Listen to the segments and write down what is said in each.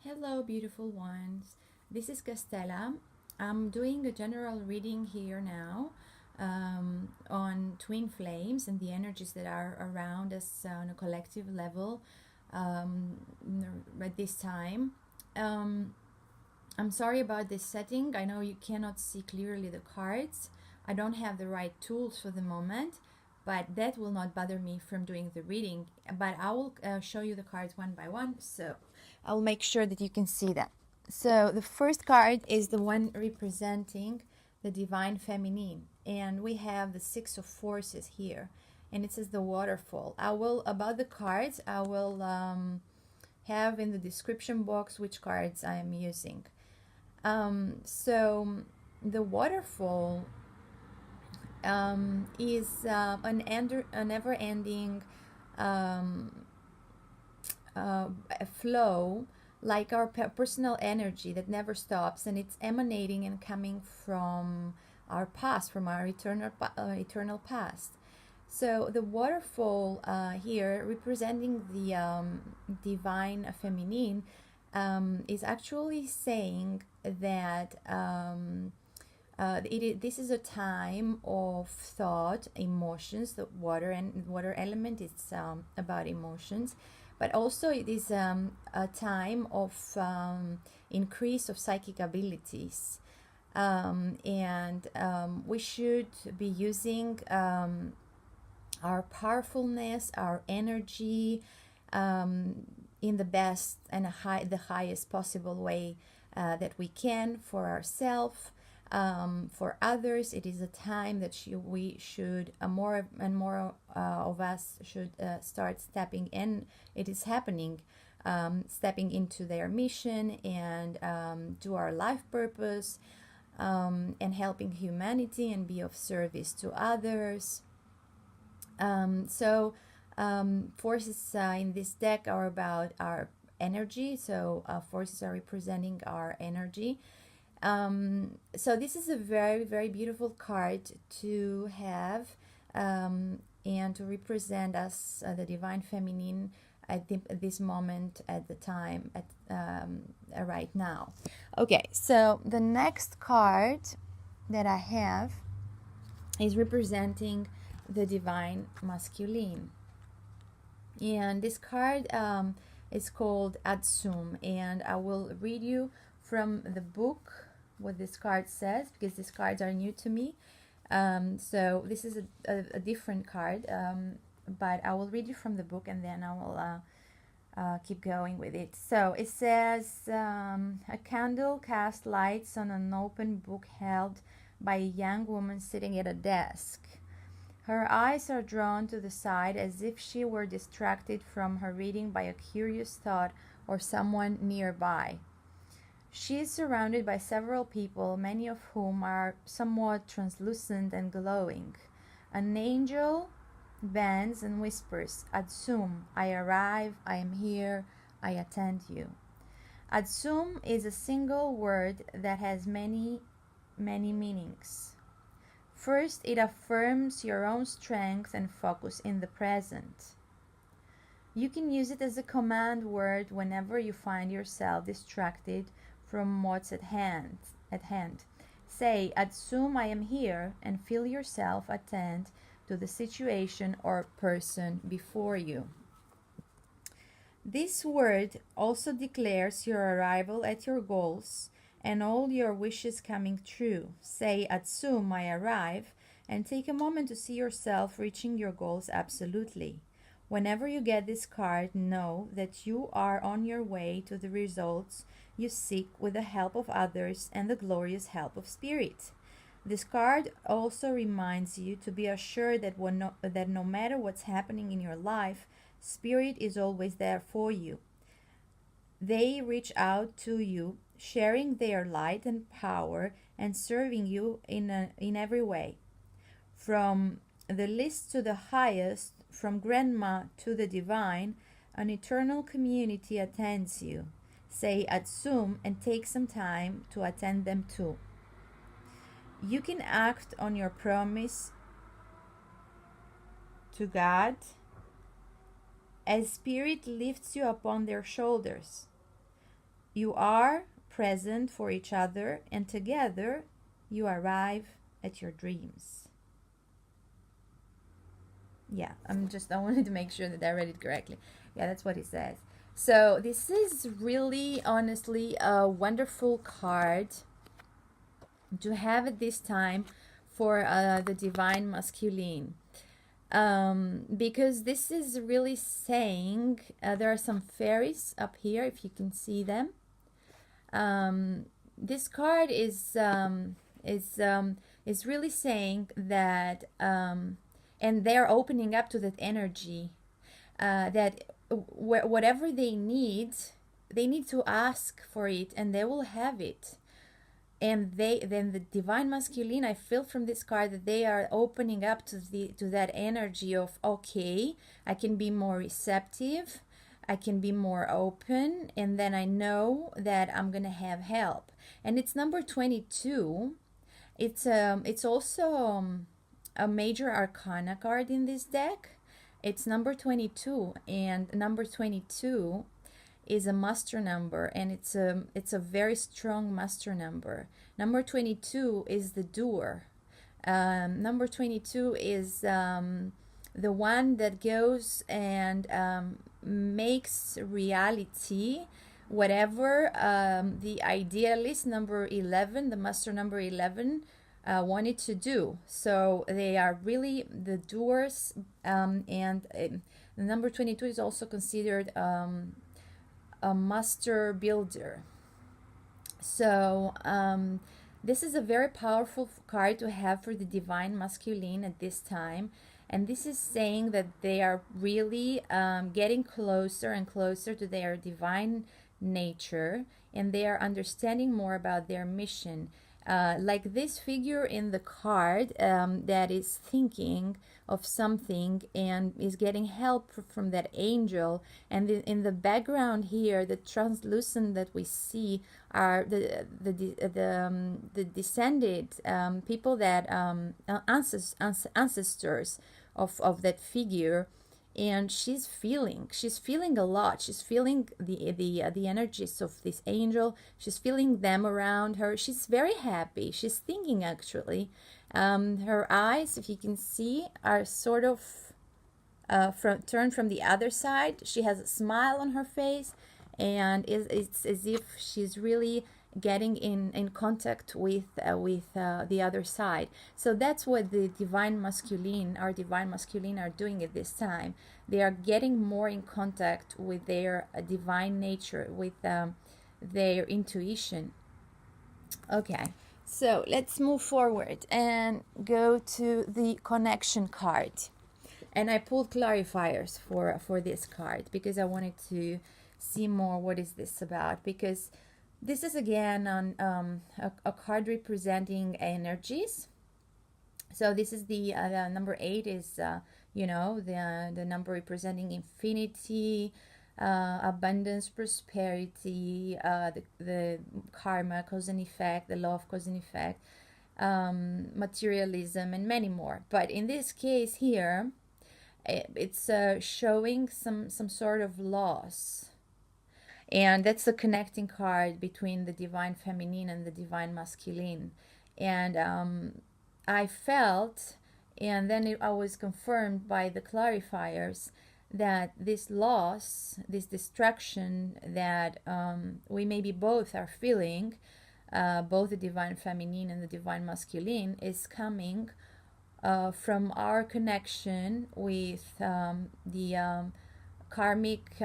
Hello, beautiful ones. This is Kastela. I'm doing a general reading here now on twin flames and the energies that are around us on a collective level um, at this time. Um, I'm sorry about this setting. I know you cannot see clearly the cards. I don't have the right tools for the moment, but that will not bother me from doing the reading. But I will show you the cards one by one, so I'll make sure that you can see them. So the first card is the one representing the divine feminine, and we have the Six of Forces here, and it says the waterfall. About the cards, I will have in the description box which cards I am using. So the waterfall is a never-ending flow, like our personal energy that never stops, and it's emanating and coming from our past, from our eternal past. So the waterfall here, representing the divine feminine, is actually saying that this is a time of thought, emotions. The water element is about emotions, but also it is a time of increase of psychic abilities, and we should be using our powerfulness, our energy, in the best and the highest possible way that we can for ourselves, for others. It is a time that we should more and more of us should start stepping in. It is happening, stepping into their mission and do our life purpose, and helping humanity and be of service to others. Forces in this deck are about our energy. So forces are representing our energy. So this is a very, very beautiful card to have, and to represent us, the divine feminine, at this moment, at the time, right now. Okay, so the next card that I have is representing the divine masculine, and this card is called Adsum, and I will read you from the book what this card says, because these cards are new to me. So this is a different card, but I will read you from the book, and then I will keep going with it. So it says, a candle casts lights on an open book held by a young woman sitting at a desk. Her eyes are drawn to the side as if she were distracted from her reading by a curious thought or someone nearby. She is surrounded by several people, many of whom are somewhat translucent and glowing. An angel bends and whispers, Adsum, I arrive, I am here, I attend you. Adsum is a single word that has many, many meanings. First, it affirms your own strength and focus in the present. You can use it as a command word whenever you find yourself distracted from what's at hand. Say, Adsum, I am here, and feel yourself attend to the situation or person before you. This word also declares your arrival at your goals and all your wishes coming true. Say, Adsum, I arrive, and take a moment to see yourself reaching your goals absolutely. Whenever you get this card, know that you are on your way to the results you seek with the help of others and the glorious help of Spirit. This card also reminds you to be assured that no matter what's happening in your life, Spirit is always there for you. They reach out to you, sharing their light and power and serving you in every way. From the least to the highest, from grandma to the divine, an eternal community attends you. Say Adsum and take some time to attend them too. You can act on your promise to God as Spirit lifts you upon their shoulders. you are present for each other, and together you arrive at your dreams. Yeah, I wanted to make sure that I read it correctly. Yeah, that's what it says. So this is really, honestly, a wonderful card to have at this time for the divine masculine. Because this is really saying, there are some fairies up here, if you can see them. This card is really saying that, and they're opening up to that energy, that whatever they need to ask for it, and they will have it. And then the divine masculine, I feel from this card that they are opening up to that energy of, okay, I can be more receptive, I can be more open, and then I know that I'm gonna have help. And it's number 22. It's also a major arcana card in this deck. It's number 22, and number 22 is a master number, and it's a very strong master number. Number 22 is the doer. Number 22 is the one that goes and makes reality whatever the idealist number 11, the master number 11, wanted to do. So they are really the doers, and the number 22 is also considered a master builder. So this is a very powerful card to have for the divine masculine at this time, and this is saying that they are really getting closer and closer to their divine nature, and they are understanding more about their mission. Like this figure in the card that is thinking of something and is getting help from that angel, and in the background here, the translucent that we see are the descended people that ancestors of that figure. And she's feeling a lot. She's feeling the energies of this angel. She's feeling them around her. She's very happy. She's thinking, actually. Her eyes, if you can see, are sort of turned from the other side. She has a smile on her face, and it's as if she's really getting in contact with the other side. So that's what the divine masculine, our divine masculine, are doing at this time. They are getting more in contact with their divine nature, with their intuition. Okay, so let's move forward and go to the connection card. And I pulled clarifiers for this card because I wanted to see more what is this about, because this is again on a card representing energies. So this is the number 8 is the number representing infinity, abundance, prosperity, the karma, cause and effect, the law of cause and effect, materialism, and many more. But in this case here, it's showing some sort of loss. And that's the connecting card between the divine feminine and the divine masculine. And I felt, and then I was confirmed by the clarifiers, that this loss, this destruction that we maybe both are feeling, both the divine feminine and the divine masculine, is coming from our connection with the karmic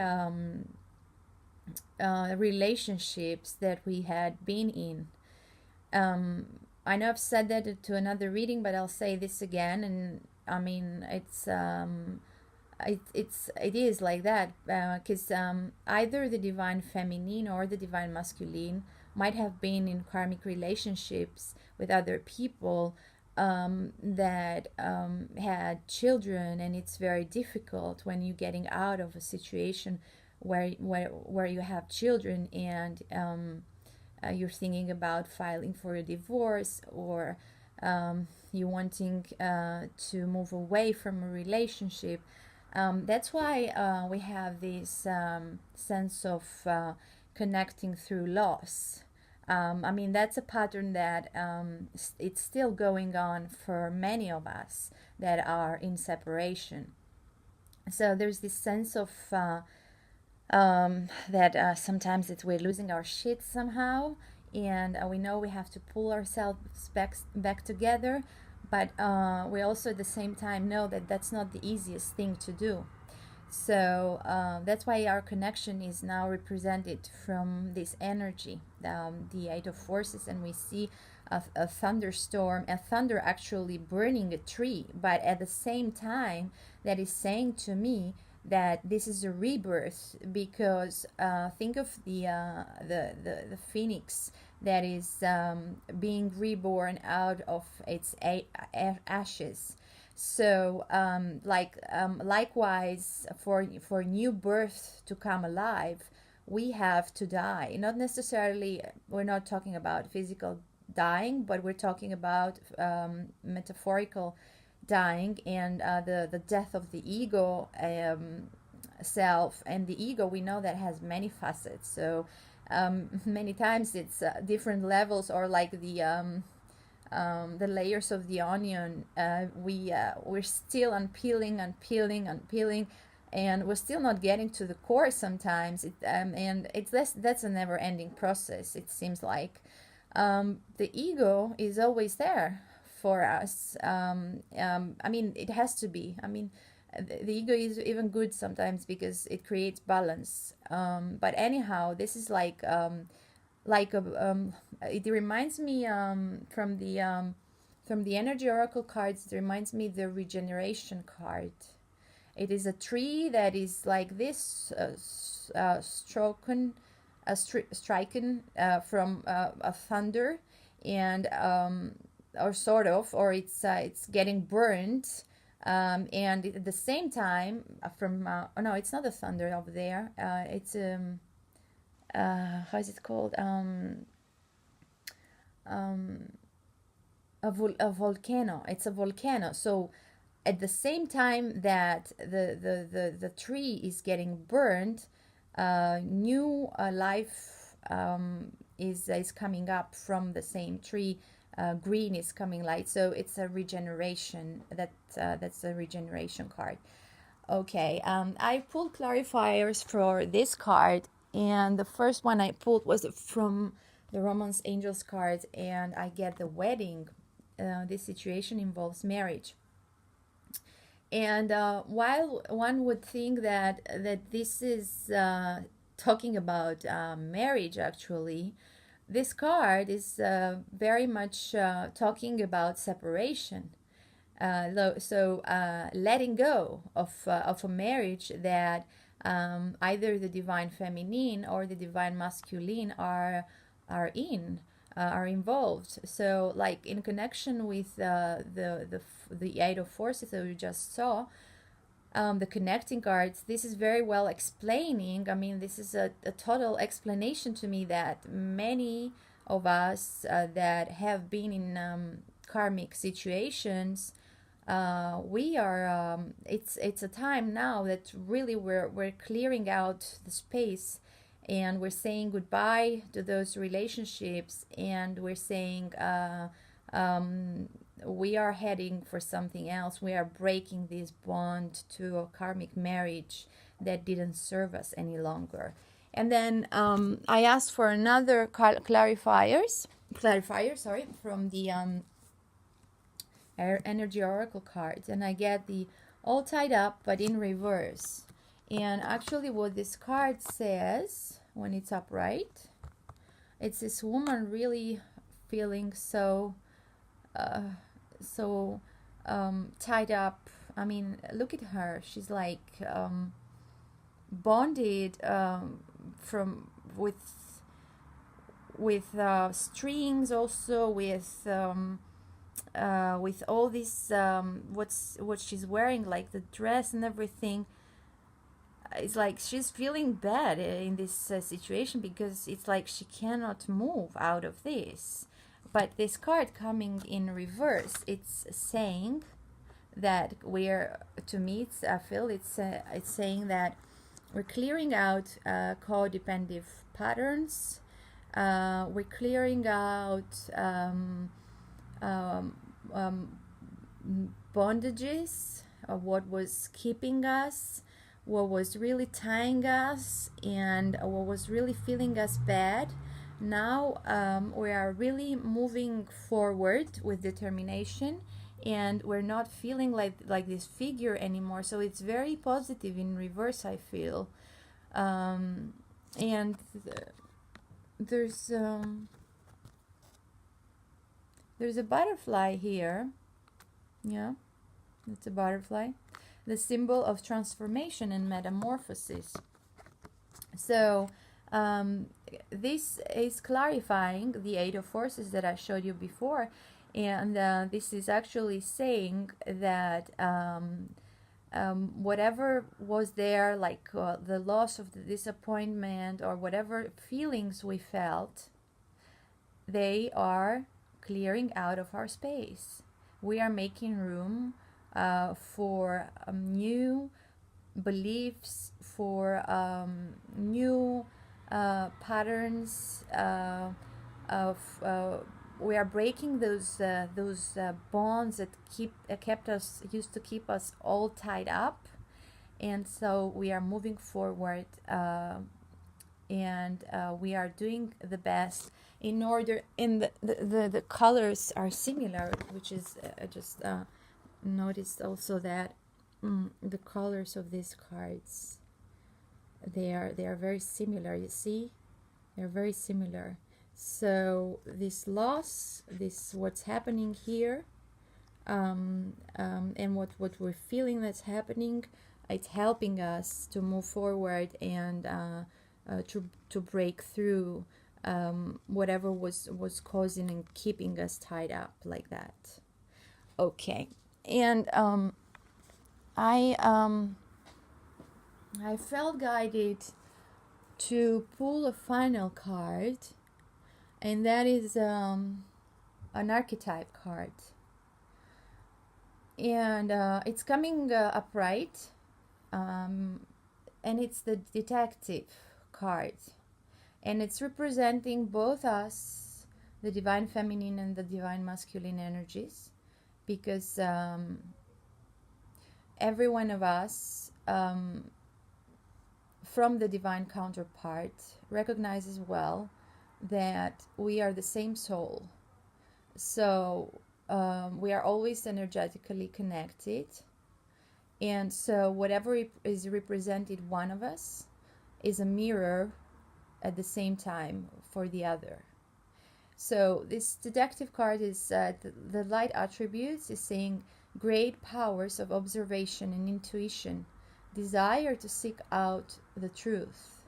relationships that we had been in. I know I've said that to another reading, but I'll say this again. And I mean, it is like that, because either the divine feminine or the divine masculine might have been in karmic relationships with other people that had children, and it's very difficult when you're getting out of a situation where you have children, and you're thinking about filing for a divorce, or you wanting to move away from a relationship. That's why we have this sense of connecting through loss. I mean, that's a pattern that it's still going on for many of us that are in separation. So there's this sense of that sometimes we're losing our shit somehow, and we know we have to pull ourselves back together, but we also at the same time know that that's not the easiest thing to do. So that's why our connection is now represented from this energy, the Eight of Forces, and we see a thunderstorm, a thunder actually burning a tree, but at the same time, that is saying to me that this is a rebirth, because think of the phoenix that is being reborn out of its ashes. So likewise, for new birth to come alive, we have to die. Not necessarily, we're not talking about physical dying, but we're talking about metaphorical dying, and the death of the ego self. And the ego, we know that has many facets. So many times it's different levels, or like the layers of the onion. We're still unpeeling, and we're still not getting to the core sometimes. And that's a never-ending process, it seems like. The ego is always there for us. I mean, it has to be. I mean, the ego is even good sometimes because it creates balance. But anyhow, this is like it reminds me from the energy oracle cards. It reminds me the regeneration card. It is a tree that is like this, stricken from a thunder, and or sort of, or it's getting burned, and at the same time from oh no, it's not a thunder over there. It's how is it called? A volcano. It's a volcano. So at the same time that the tree is getting burned, new life is coming up from the same tree. Green is coming light. So it's a regeneration. That's a regeneration card. Okay, I pulled clarifiers for this card, and the first one I pulled was from the Romance Angels card, and I get the wedding. This situation involves marriage. And while one would think that this is talking about marriage, actually, this card is very much talking about separation. So letting go of a marriage that either the divine feminine or the divine masculine are involved. So like in connection with the Eight of Forces that we just saw, the connecting cards, this is very well explaining. I mean, this is a total explanation to me that many of us that have been in karmic situations, we are it's a time now that really we're clearing out the space, and we're saying goodbye to those relationships, and we're saying we are heading for something else. We are breaking this bond to a karmic marriage that didn't serve us any longer. And then I asked for another clarifier, sorry, from the energy oracle cards, and I get the all tied up but in reverse. And actually what this card says when it's upright, it's this woman really feeling so tied up. I mean, look at her. She's like bonded from with strings, also with all this what she's wearing, like the dress and everything. It's like she's feeling bad in this situation, because it's like she cannot move out of this. But this card coming in reverse, it's saying that to me, I feel it's saying that we're clearing out codependent patterns. We're clearing out um, um, bondages, what was keeping us, what was really tying us, and what was really feeling us bad. Now we are really moving forward with determination, and we're not feeling like this figure anymore. So it's very positive in reverse, I feel. And there's a butterfly here. Yeah, it's a butterfly, the symbol of transformation and metamorphosis. So this is clarifying the Eight of Forces that I showed you before, and this is actually saying that whatever was there, like the loss of the disappointment or whatever feelings we felt, they are clearing out of our space. We are making room for new beliefs, for new patterns of. We are breaking those bonds that used to keep us all tied up, and so we are moving forward, and we are doing the best in order. And the colors are similar, which is I just noticed also that the colors of these cards, they are very similar. You see, they're very similar. So this loss, this what's happening here, and what we're feeling that's happening, it's helping us to move forward and to break through whatever was causing and keeping us tied up like that. Okay, and I felt guided to pull a final card, and that is an archetype card, and it's coming upright, and it's the detective card, and it's representing both us, the divine feminine and the divine masculine energies, because every one of us from the divine counterpart recognizes well that we are the same soul. So we are always energetically connected, and so whatever is represented one of us is a mirror at the same time for the other. So this detective card is the light attributes is saying great powers of observation and intuition, desire to seek out the truth.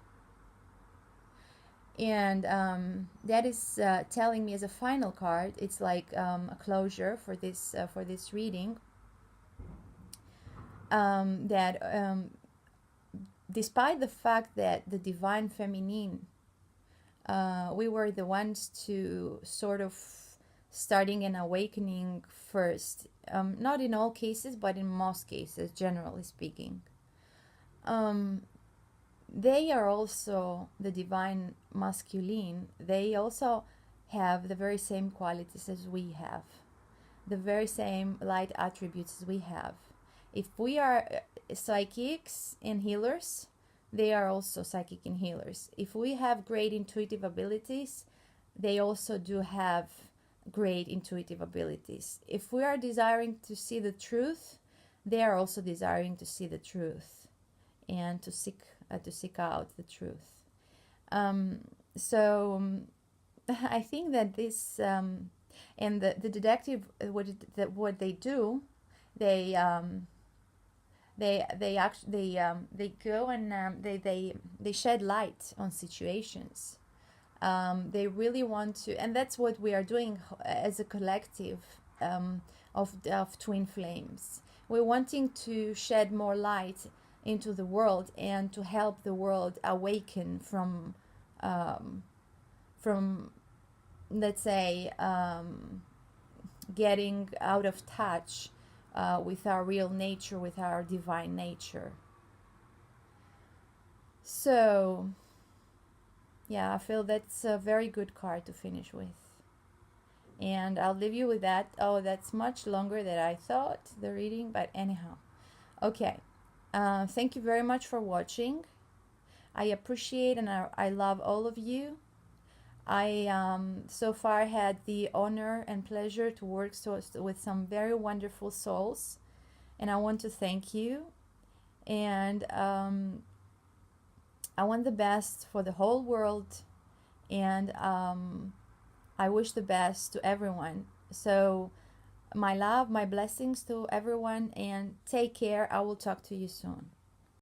And that is telling me as a final card, it's like a closure for this reading, that despite the fact that the divine feminine, we were the ones to sort of starting an awakening first, not in all cases, but in most cases, generally speaking. They are also the divine masculine. They also have the very same qualities as we have, the very same light attributes as we have. If we are psychics and healers, they are also psychic and healers. If we have great intuitive abilities, they also do have great intuitive abilities. If we are desiring to see the truth, they are also desiring to see the truth and to seek out the truth. So I think that this and the detective, what they do, they go and they shed light on situations. They really want to, and that's what we are doing as a collective of twin flames. We're wanting to shed more light into the world and to help the world awaken from let's say getting out of touch with our real nature, with our divine nature. So yeah, I feel that's a very good card to finish with. And I'll leave you with that. Oh, that's much longer than I thought, the reading, but anyhow. Okay. Thank you very much for watching. I appreciate and I love all of you. I so far had the honor and pleasure to work with some very wonderful souls, and I want to thank you. And I want the best for the whole world, and I wish the best to everyone. So my love, my blessings to everyone, and take care. I will talk to you soon.